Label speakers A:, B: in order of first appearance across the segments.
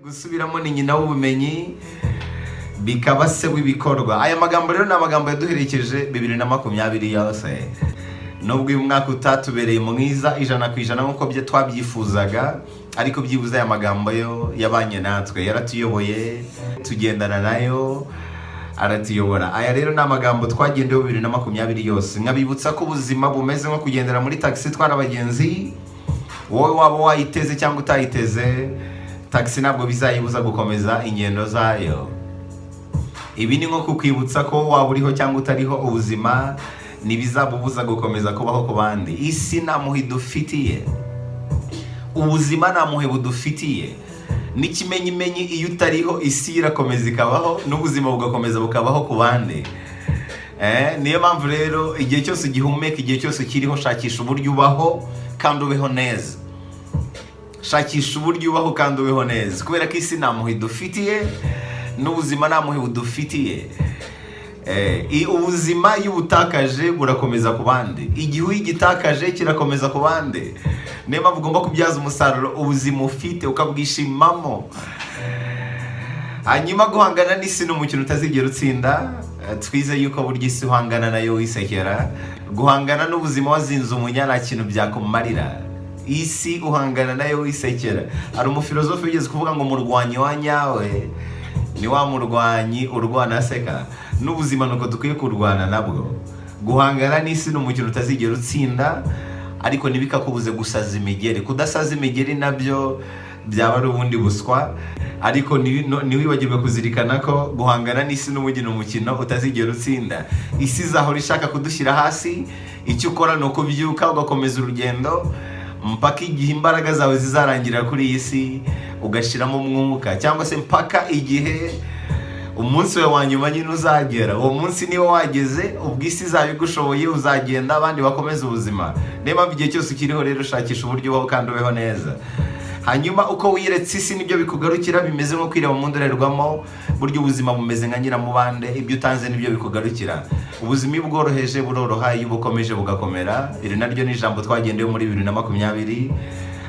A: gusubiramo ni nyina w'ubumenyi bikaba se w'ibikorwa. Aya magambo rero ni amagambo yaduherekeje 2020 yose. Nubwo uyu mwaka utatubereye mwiza 100% nk'uko bye twabyifuzaga, ariko byibuze aya magambo yo yabanye natwe, yaratuyoboye, tugendana nayo, aratuyobora. Aya rero ni amagambo twagendeho 2020 yose. Nkabibutsa ko ubuzima bumeze nko kugendera muri taxi itwara abagenzi. Wowe waba wayiteze cyangwa utayiteze, taxi ntabwo bizayibuza gukomeza ingendo zayo. Ibi ni nko kukwibutsa ko waba uriho cyangwa utariho, ubuzima ntibizabubuza gukomeza kubaho ku bandi. Isi nta muhe dufitiye, ubuzima nta muhe budufitiye. N'ikimenyimenyi iyo utariho, isi irakomeza ikabaho, n'ubuzima bugakomeza bukabaho ku bandi. Niyo mpamvu rero igihe cyose ugihumeka, igihe cyose ukiriho, shakisha uburyo ubaho kandi ubeho neza. Shakisha uburyo ubaho kandi ubeho neza, kubera ko isi nta muhe dufitiye, n'ubuzima nta muhe budufitiye. Ubuzima iyo ubutakaje burakomeza ku bandi, igihe uyigitakaje kirakomeza ku bandi. Niyo mpamvu ugomba kubyaza umusaruro ubuzima ufite, ukabwishimamo. Hanyuma guhangana n'isi ni umukino utazigera utsinda. Twize yuko burya isi uhangana nayo wisekera. Guhangana n'ubuzima wazinze umunya nta kintu byakumarira. Isi uhangana nayo wisekera. Hari umufilozofe ugeze kuvuga ngo umurwanyi wa nyawe ni wa murwanyi urwana aseka. N'ubuzima nuko dukwiye kurwana nabwo. Guhangana n'isi ni umukino utazigera utsinda, ariko ntibikakubuze gusaza imigeri. Kudasaza imigeri nabyo byaba ari ubundi buswa, ariko ntiwibagirwe kuzirikana ko guhangana n'isi n'umugina umukino utazigera utsinda. Isi izahora ishaka kudushyira hasi, icyo ukora ni ukubyuka ugakomeza urugendo mpaka igihe imbaraga zawe zizarangirira kuri iyi si, ugashyiramo umwuka, cyangwa se mpaka igihe umunsi wawe wa nyuma nyine uzagera. Uwo munsi niba wageze, ubwo isi izaba igushoboye, uzagenda, abandi bakomeza ubuzima. Niyo mpamvu igihe cyose ukiriho rero shakisha uburyo ubaho kandi ubeho neza. Hanyuma uko wiyeretse isi nibyo bikugarukira, bimeze nko kwireba mu ndorerwamo. Burya ubuzima bumeze nka nyiramubande, ibyo utanze nibyo bikugarukira. Ubuzima iyo bworoheje buroroha, iyo bukomeje bugakomera. Iri naryo ni ijambo twagendeyeho muri 2020.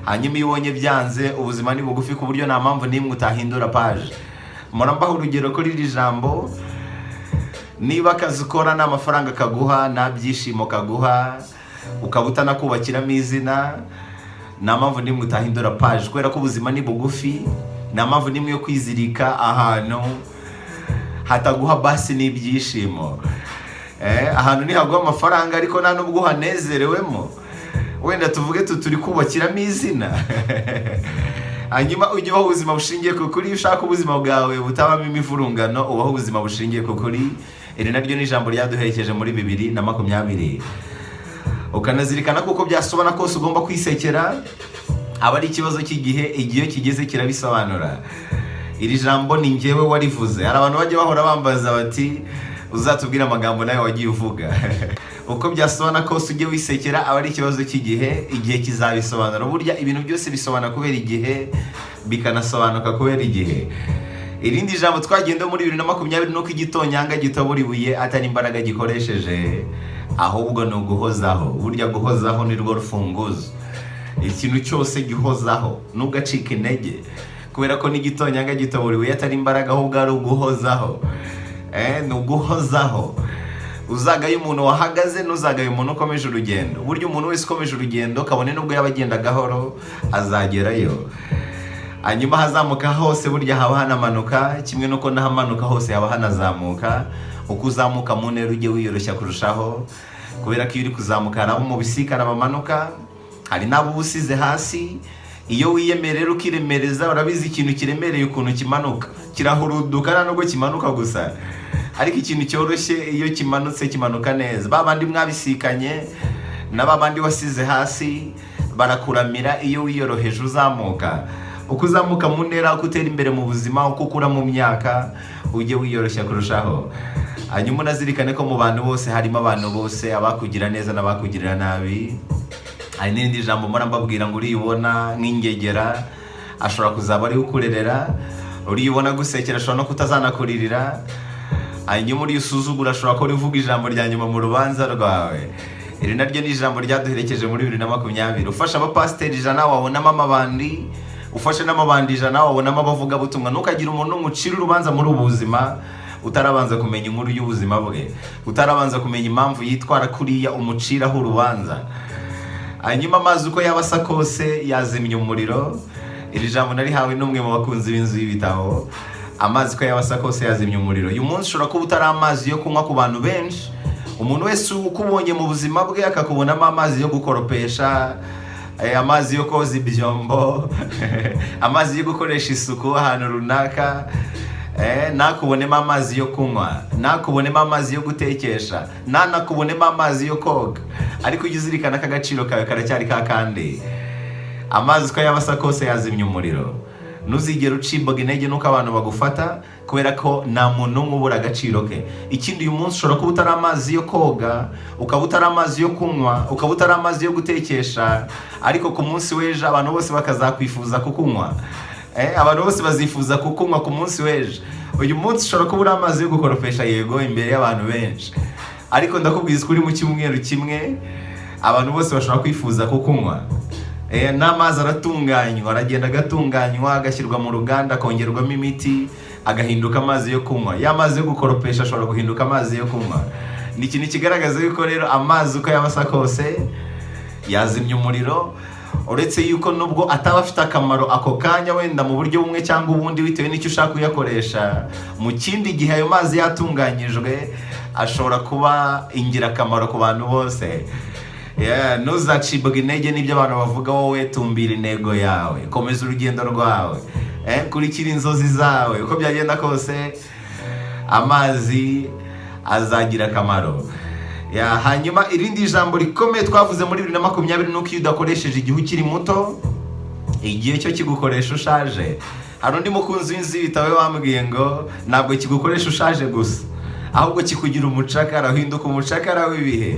A: Hanyuma iyo ubonye byanze, ubuzima ni bugufi ku buryo nta mpamvu n'imwe utahindura paje. Murambaho urugero kuri iri jambo. Niba akazi ukora nta mafaranga kaguha, nta byishimo kaguha, ukaba utanakubakiramo izina, nta mpamvu n'imwe utahindura paje, kubera ko ubuzima ni bugufi. Nta mpamvu n'imwe yo kwizirika ahantu hataguha basi n'ibyishimo. Ahantu ntihaguha amafaranga ariko nta nubwo uhanezerewemo, wenda tuvuge turi kubakiramo izina. Hanyuma ujye ubaho ubuzima bushingiye ku kuri. Iyo ushaka ubuzima bwawe butabamo imivurungano, ubaho ubuzima bushingiye ku kuri. Iri naryo ni ijambo ryaduherekeje muri 2020. Ukanazirikana kuko byasobana kose ugomba kwisekera, aba ari ikibazo cy'igihe, igihe kigeze kirabisobanura. Iri jambo ni njyewe warivuze. Hari abantu bajya bahora bambaza bati uzatubwira amagambo nawe wagiye uvuga. Uko byasobana kose ujye wisekera, aba ari ikibazo cy'igihe, igihe kizabisobanura. Burya ibintu byose bisobanura kubera igihe, bikanasobanuka kubera igihe. Irindi jambo twagendeho muri 2020 nuko igitonyanga gitobora ibuye atari imbaraga gikoresheje, ahubwo ni uguhozaho. Burya guhozaho ni rwo rufunguzo. Ikintu cyose gihozaho, ntugacike intege, kubera ko n'igitonyanga gitobora ibuye atari imbaraga, ahubwo ari uguhozaho. Ni uguhozaho. Uzagaye umuntu wahagaze, ntuzagaye umuntu ukomeje urugendo. Burya umuntu wese ukomeje urugendo, kabone nubwo yaba agenda gahoro, azagerayo. Hanyuma hazamuka hose burya haba hanamanuka, kimwe nuko n'ahamanuka hose haba hanazamuka. Uko uzamuka mu ntera ujye wiyoroshya kurushaho, kubera ko iyo uri kuzamuka hari abo mu bisikana bamanuka, hari n'abo usize hasi. Iyo wiyemerera ukiremereza, urabizi ikintu kiremereye ukuntu kimanuka, kirahuruduka nta nubwo kimanuka gusa, ariko ikintu cyoroshye iyo kimanutse kimanuka neza. Babandi mwabisikanye na babandi wasize hasi barakuramira iyo wiyoroheje uzamuka. Uko uzamuka mu ntera, uko utera imbere mu buzima, uko ukura mu myaka, ujye wiyoroshya kurushaho. Hanyuma unazirikane ko mu bantu bose harimo abantu bose, abakugira neza n'abakugirira nabi. Hari n'irindi jambo mpora mbabwira ngo uriyibona nk'ingegera ashobora kuzaba ari ukurerera, uriyibona gusekera ashobora no kutazanakuririra. Hanyuma uri usuzugura ashobora ko rivuga ijambo rya nyuma mu rubanza rwawe. Iri naryo ni ijambo ryaduherekeje muri 2020. Ufasha abapasiteri 100 wabonamo amabandi, ufashe n'amabandi ijana wabonamo abavugabutumwa. Ntukagire umuntu umucira urubanza muri ubu buzima utarabanza kumenya inkuru y'ubuzima bwe, utarabanza kumenya impamvu yitwara kuriya umuciraho urubanza. Hanyuma amazi uko yaba asa kose yazimya umuriro. Iri jambo narihawe n'umwe mu bakunzi b'inzu y'ibitabo. Amazi uko yaba asa kose yazimya umuriro. Uyu munsi ushobora kuba utari amazi yo kunywa ku bantu benshi. Umuntu wese ukubonye mu buzima bwe akakubonamo amazi yo gukoropesha, amazi yo koza ibyombo, amazi yo gukoresha isuku ahantu runaka, nakubonemo amazi yo kunywa, nakubonemo amazi yo gutekesha, nakubonemo amazi yo koga. Ariko ujye uzirikana ko agaciro kawe karacyari kakandi. Amazi uko yaba asa kose yazimya umuriro. Ntuzigere ucibwa intege nuko abantu bagufata, kubera ko nta muntu n'umwe ubura agaciro ke. Ikindi uyu munsi ushobora kuba utari amazi yo koga, ukaba utari amazi yo kunywa, ukaba utari amazi yo gutekesha, ariko ku munsi w'ejo abantu bose bakazakwifuza kukunywa. Abantu bose bazifuza kukunywa ku munsi w'ejo. Uyu munsi ushobora kuba uri amazi yo gukoropesha, yego, imbere y'abantu benshi, ariko ndakubwiza ko uri mu cyumweru kimwe abantu bose bashobora kwifuza kukunywa. N'amazi aratunganywa, aragenda agatunganywa, agashyirwa mu ruganda, akongerwamo imiti, agahinduka amazi yo kunywa. Ya mazi yo gukoropesha ashobora guhinduka amazi yo kunywa. Ni ikintu kigaragaza yuko rero amazi uko yaba asa kose yazimya umuriro. Uretse yuko nubwo ataba afite akamaro ako kanya, wenda mu buryo bumwe cyangwa ubundi bitewe n'icyo ushaka kuyakoresha, mu kindi gihe ayo mazi yatunganyijwe ashobora kuba ingirakamaro ku bantu bose. Ntuzacibwe intege n'ibyo abantu bavuga, wowe tumbira intego yawe, komeza urugendo rwawe, kurikira inzozi zawe. Uko byagenda kose amazi azagira akamaro. Hanyuma irindi jambo rikomeye twavuze muri 2020 nuko iyo udakoresheje igihe ukiri muto, igihe cyo kigukoresha ushaje. Hari undi mukunzi w'inzu y'ibitabo wambwiye ngo ntabwo kigukoresha ushaje gusa, ahubwo kikugira umucakara, uhinduka umucakara w'ibihe.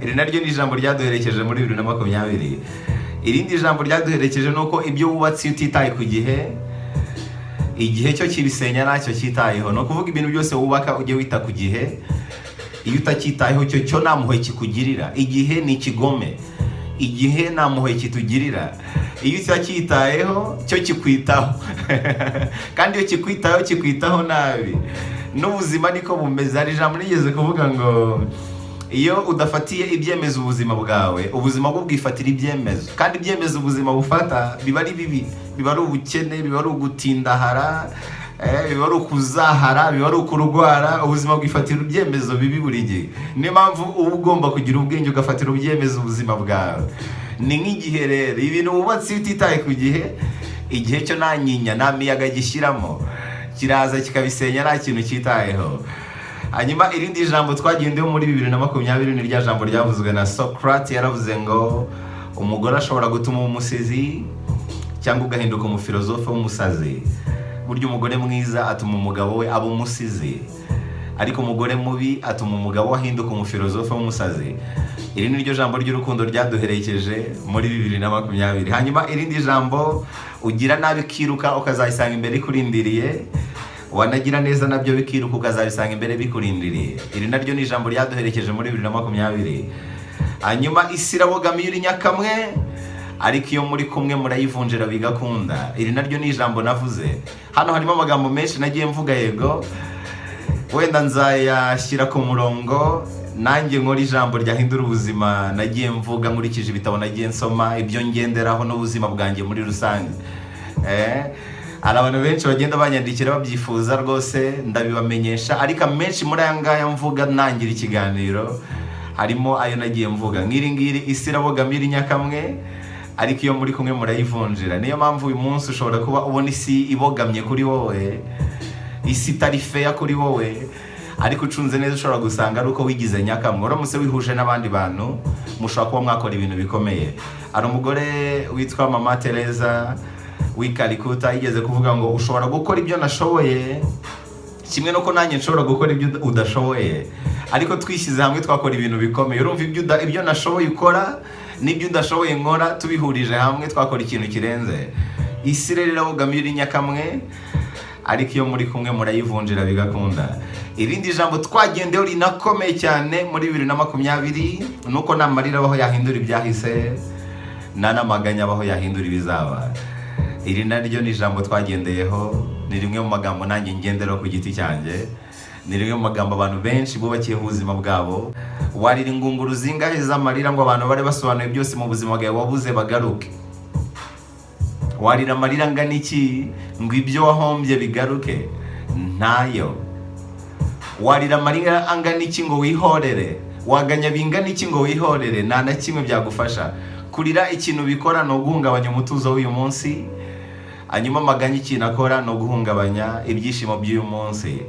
A: Iri naryo ni ijambo ryaduherekeje muri 2020. Irindi jambo ryaduherekeje nuko ibyo wubatse utitaye ku gihe, igihe cyo kibisenya nacyo cyitayeho. No kuvuga ibintu byose wubaka ujye wita ku gihe. Iyo utacyitayeho cyo nta mpuhwe kikugirira. Igihe ni ikigome, igihe nta mpuhwe kitugirira. Iyo utacyitayeho cyo kikwitaho kandi iyo kikwitaho kikwitaho nabi. N'ubuzima niko bumeze. Hari ijambo nigeze kuvuga ngo iyo udafatiye ibyemezo ubuzima bwawe, ubuzima bwo bwifatira ibyemezo. Kandi ibyemezo ubuzima bufata biba ari bibi, biba ari ubukene, biba ari ugutindahara, biba ari ukuzahara, biba ari ukurwara. Ubuzima bwifatira ibyemezo bibi buri gihe. Niyo mpamvu uba ugomba kugira ubwenge ugafatira ibyemezo ubuzima bwawe. Ni nk'igihe rero, ibintu wubatse utitaye ku gihe, igihe cyo nta nyinya nta miyaga gishyiramo, kiraza kikabisenya nta kintu cyitayeho. Hanyuma irindi jambo twagendeho muri 2020 ni rya jambo ryavuzwe na Socrates. Yaravuze ngo umugore ashobora gutuma umusizi cyangwa ugahinduka umufilozofe w'umusazi. Burya umugore mwiza atuma umugabo we aba umusizi, ariko umugore mubi atuma umugabo we ahinduka umufilozofe w'umusazi. Iri ni ryo jambo ry'urukundo ryaduherekeje muri 2020. Hanyuma irindi jambo, ugira nabi kiruka ukazayisanga imbere ikurindiriye, wanagira neza nabyo bikiruka ukazabisanga imbere bikurindiriye. Iri naryo ni ijambo ryaduherekeje muri 2020. Hanyuma isi irabogamiye uri nyakamwe, ariko iyo muri kumwe murayivunjira bigakunda. Iri naryo ni ijambo navuze. Hano harimo amagambo menshi nagiye mvuga, yego, wenda nzayashyira ku murongo nanjye nkora ijambo ryahindura ubuzima nagiye mvuga nkurikije ibitabo nagiye nsoma, ibyo ngenderaho n'ubuzima bwanjye muri rusange. Hari abantu benshi bagenda banyandikira babyifuza, rwose ndabibamenyesha, ariko menshi muri aya ngaya mvuga nangira ikiganiro harimo ayo nagiye mvuga. Nk'iri ngiri, isi irabogamiye iri nyakamwe, ariko iyo muri kumwe murayivunjira. Niyo mpamvu uyu munsi ushobora kuba ubona isi ibogamye kuri wowe, isi itari feya kuri wowe, ariko ucunze neza ushobora gusanga ari uko wigize nyakamwe. Uramutse wihuje n'abandi bantu mushobora kuba mwakora ibintu bikomeye. Hari umugore witwa Mama Teresa w'i Calcutta yigeze kuvuga ngo ushobora gukora ibyo nashoboye kimwe nuko nanjye nshobora gukora ibyo udashoboye, ariko twishyize hamwe twakora ibintu bikomeye. Urumva ibyo nashoboye ukora n'ibyo udashoboye nkora, tubihurije hamwe twakora ikintu kirenze. Isi rero irabogamiye uri nyakamwe, ariko iyo muri kumwe murayivunjira bigakunda. Irindi jambo twagendeho rinakomeye cyane muri 2020 nuko nta marira abaho yahindura ibyahise, nta n'amaganya abaho yahindura ibizaba. iri naryo ni ijambo twagendeyeho, ni rimwe mu magambo nanjye ngenderaho ku giti cyanjye, ni rimwe mu magambo abantu benshi bubakiye ubuzima bwabo. Warira ingunguru zingahe z'amarira ngo abantu bari basobanuye byose mu buzima bwawe wabuze bagaruke? Warira amarira angana iki ngo ibyo wahombye bigaruke? Ntayo. Warira amarira angana iki ngo wihorere? Waganya bingana iki ngo wihorere? Nta na kimwe byagufasha. Kurira ikintu bikora no guhungabanya umutuzo w'uyu munsi, hanyuma amaganya ikintu akora no guhungabanya ibyishimo by'uyu munsi.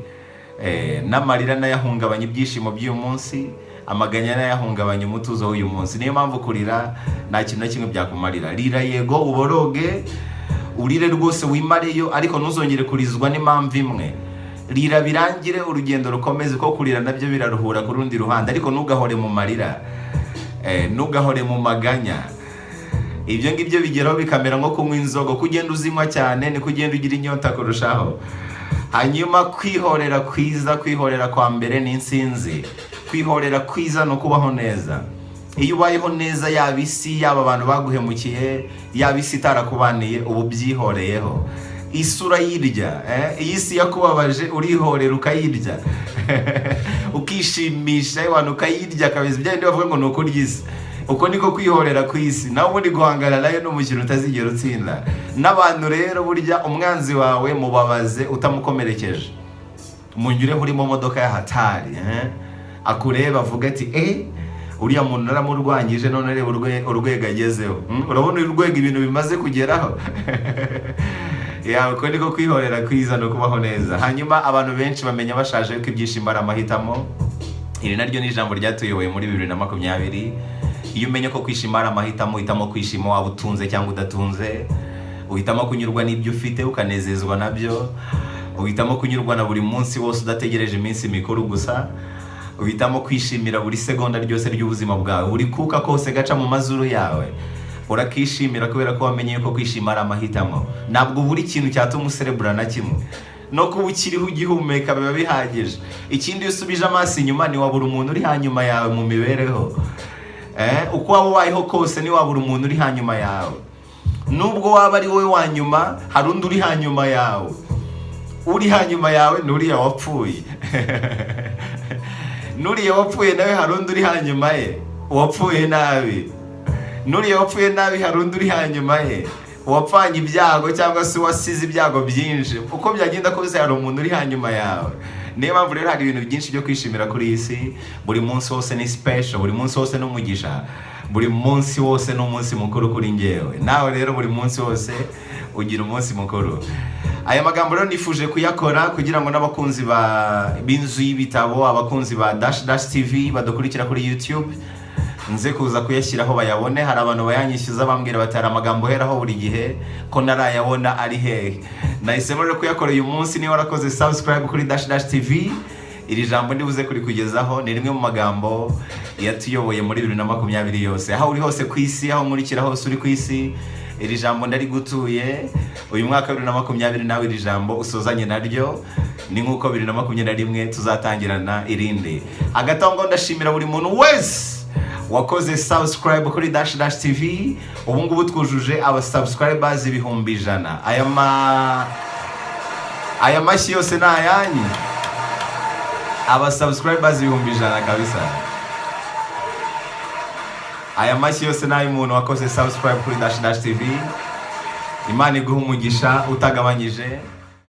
A: N'amarira nayahungabanya ibyishimo by'uyu munsi, amaganya nayahungabanya umutuzo w'uyu munsi. Niyo mpamvu kurira nta kintu na kimwe byakumarira. Rira yego uboroge, urire rwose wimareyo, ariko ntuzongere kurizwa n'impamvu imwe. Rira birangire, urugendo rukomeze, ko kurira nabyo biraruhura ku rundi ruhande, ariko ntugahore mu marira, ntugahore mu maganya. Ibyo ngibyo bigeraho bikamera nko kunywa inzoga, kugenda uzinywa cyane ni kugenda ugira inyota kurushaho. Hanyuma kwihorera kwiza, kwihorera kwa mbere ni insinzi. Kwihorera kwiza no kubaho neza. Iyo ubayeho neza, yaba isi, yaba abantu baguhemukiye, yaba isi itarakubaniye, ubu byihoreyeho. Isura yirya, iyi si yakubabaje urihorera ukayirya. Ukishimisha abantu ukayirya kabisa, bya bindi bavuga ngo ni ukurya isi. Uko niko kwihorera ku isi, nawe ubundi guhangana nayo ni umukino utazigera utsinda. N'abantu rero burya umwanzi wawe mubabaze utamukomerekeje. Munyureho uri mu modoka ya hatari, akureba avuga ati uriya muntu naramurwangije none reba urwego agezeho. Urabona urwego ibintu bimaze kugeraho. Uko niko kwihorera kwiza no kubaho neza. Hanyuma abantu benshi bamenya bashaje ko ibyishimo ari amahitamo. Iri naryo ni ijambo ryatuyoboye muri 2020. Iyo umenye ko kwishima ari amahitamo, uhitamo kwishima waba utunze cyangwa udatunze. Uhitamo kunyurwa n'ibyo ufite ukanezezwa nabyo. Uhitamo kunyurwa na buri munsi wose udategereje iminsi mikuru gusa. Uhitamo kwishimira buri segonda ryose ry'ubuzima bwawe, buri kuka kose gaca mu mazuru yawe urakishimira, kubera ko wamenye ko kwishima ari amahitamo. Ntabwo buri kintu cyatuma userebura na kimwe, no kuba ukiriho ugihumeka biba bihagije. Ikindi iyo usubije amaso inyuma, ni wabura umuntu uri hanyuma yawe mu mibereho. Uko waba ubayeho kose, ni wabura umuntu uri hanyuma yawe. Nubwo waba ari wowe wa nyuma, hari undi uri hanyuma yawe. Uri hanyuma yawe nuriya wapfuye. Nuriya wapfuye nawe hari undi uri hanyuma ye wapfuye nabi. Nuriya wapfuye nabi hari undi uri hanyuma ye wapfanye ibyago, cyangwa se wasize ibyago byinshi. Uko byagenda kose hari umuntu uri hanyuma yawe. Niyo mpamvu rero hari ibintu byinshi byo kwishimira kuri iyi si. Buri munsi wose ni special, buri munsi wose ni umugisha, buri munsi wose ni umunsi mukuru kuri njyewe. Nawe rero buri munsi wose ugira umunsi mukuru. Aya magambo rero nifuje kuyakora kugira ngo n'abakunzi b'inzu y'ibitabo, abakunzi ba Dash TV badukurikira kuri YouTube, nze kuza kuyashyiraho bayabone. Hari abantu bayanyishyuza bambwira bati hari amagambo heraho buri gihe ko narayabona ari hehe. Nahisemo rero kuyakora uyu munsi. Niba warakoze subscribe kuri Dash TV, iri jambo ndibuze kuri kugezaho ni rimwe mu magambo yatuyoboye muri 2020 yose. Aho uri hose ku isi, aho nkurikira hose uri ku isi, iri jambo ndari gutuye. Uyu mwaka 2020 nawe iri jambo usozanye naryo, ni nkuko 2021 tuzatangirana irindi. Agatongo ndashimira buri muntu wese wakoze subscribe kuri Dash TV. Ubu ngubu twujuje aba subscribers 100,000. Aya mashyi yose ni ayanyu. Aba subscribers 100,000 kabisa. Aya mashyi yose ni ay'umuntu wakoze subscribe kuri Dash TV. Imana iguha umugisha utagabanyije.